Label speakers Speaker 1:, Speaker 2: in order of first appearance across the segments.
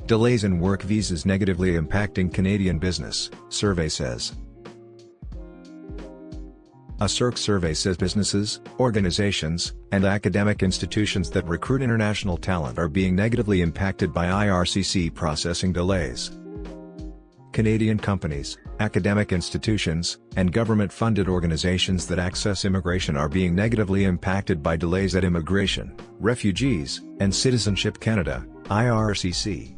Speaker 1: Delays in work visas negatively impacting Canadian business, survey says. A CIRC survey says businesses, organizations, and academic institutions that recruit international talent are being negatively impacted by IRCC processing delays. Canadian companies, academic institutions, and government-funded organizations that access immigration are being negatively impacted by delays at Immigration, Refugees, and Citizenship Canada, IRCC.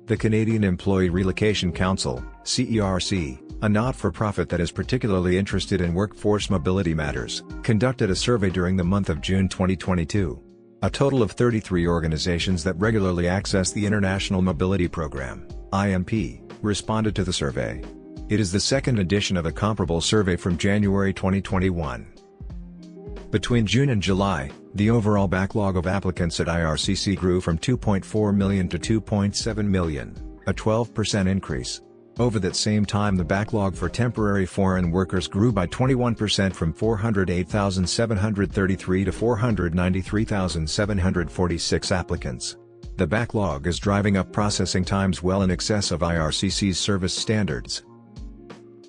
Speaker 1: The Canadian Employee Relocation Council, CERC, a not-for-profit that is particularly interested in workforce mobility matters, conducted a survey during the month of June 2022. A total of 33 organizations that regularly access the International Mobility Program, IMP, responded to the survey. It is the second edition of a comparable survey from January 2021. Between June and July, the overall backlog of applicants at IRCC grew from 2.4 million to 2.7 million, a 12% increase. Over that same time, the backlog for temporary foreign workers grew by 21% from 408,733 to 493,746 applicants. The backlog is driving up processing times well in excess of IRCC's service standards.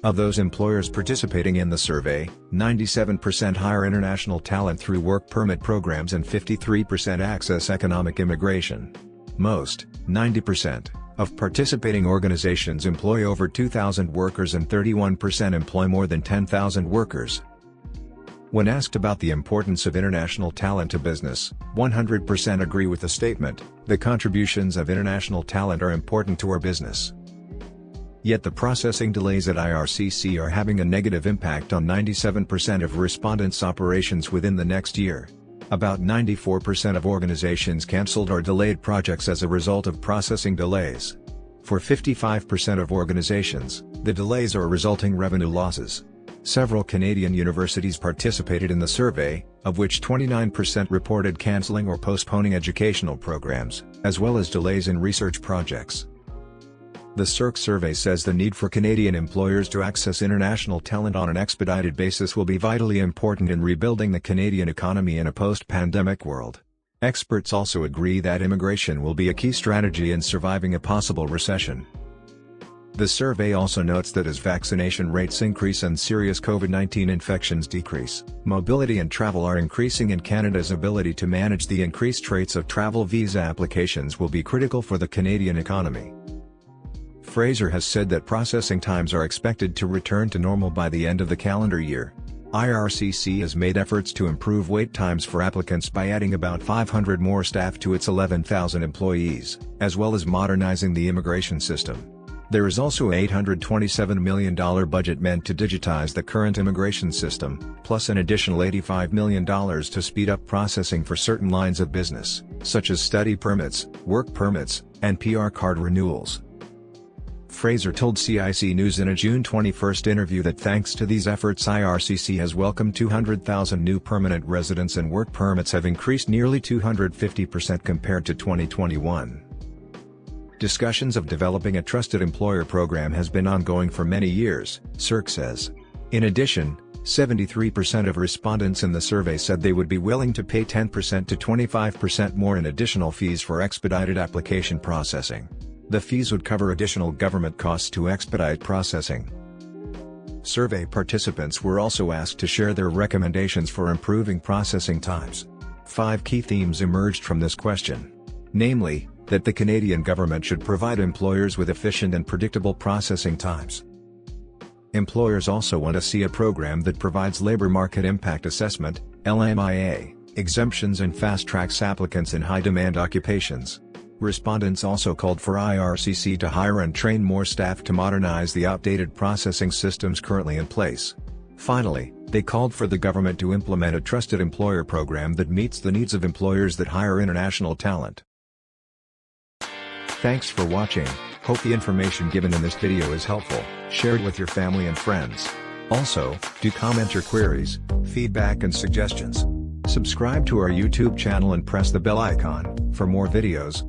Speaker 1: Of those employers participating in the survey, 97% hire international talent through work permit programs and 53% access economic immigration. Most, 90%, of participating organizations employ over 2,000 workers and 31% employ more than 10,000 workers. When asked about the importance of international talent to business, 100% agree with the statement, "The contributions of international talent are important to our business." Yet the processing delays at IRCC are having a negative impact on 97% of respondents' operations within the next year. About 94% of organizations cancelled or delayed projects as a result of processing delays. For 55% of organizations, the delays are resulting revenue losses. Several Canadian universities participated in the survey, of which 29% reported cancelling or postponing educational programs, as well as delays in research projects. The CIRC survey says the need for Canadian employers to access international talent on an expedited basis will be vitally important in rebuilding the Canadian economy in a post-pandemic world. Experts also agree that immigration will be a key strategy in surviving a possible recession. The survey also notes that as vaccination rates increase and serious COVID-19 infections decrease, mobility and travel are increasing, and Canada's ability to manage the increased rates of travel visa applications will be critical for the Canadian economy. Fraser has said that processing times are expected to return to normal by the end of the calendar year. IRCC has made efforts to improve wait times for applicants by adding about 500 more staff to its 11,000 employees, as well as modernizing the immigration system. There is also an $827 million budget meant to digitize the current immigration system, plus an additional $85 million to speed up processing for certain lines of business, such as study permits, work permits, and PR card renewals. Fraser told CIC News in a June 21 interview that thanks to these efforts, IRCC has welcomed 200,000 new permanent residents and work permits have increased nearly 250% compared to 2021. Discussions of developing a trusted employer program has been ongoing for many years, CIRC says. In addition, 73% of respondents in the survey said they would be willing to pay 10% to 25% more in additional fees for expedited application processing. The fees would cover additional government costs to expedite processing. Survey participants were also asked to share their recommendations for improving processing times. 5 key themes emerged from this question. Namely, that the Canadian government should provide employers with efficient and predictable processing times. Employers also want to see a program that provides labor market impact assessment, LMIA, exemptions and fast-tracks applicants in high-demand occupations. Respondents also called for IRCC to hire and train more staff to modernize the outdated processing systems currently in place. Finally, they called for the government to implement a trusted employer program that meets the needs of employers that hire international talent. Thanks for watching. Hope the information given in this video is helpful. Share it with your family and friends. Also, do comment your queries, feedback and suggestions. Subscribe to our YouTube channel and press the bell icon for more videos.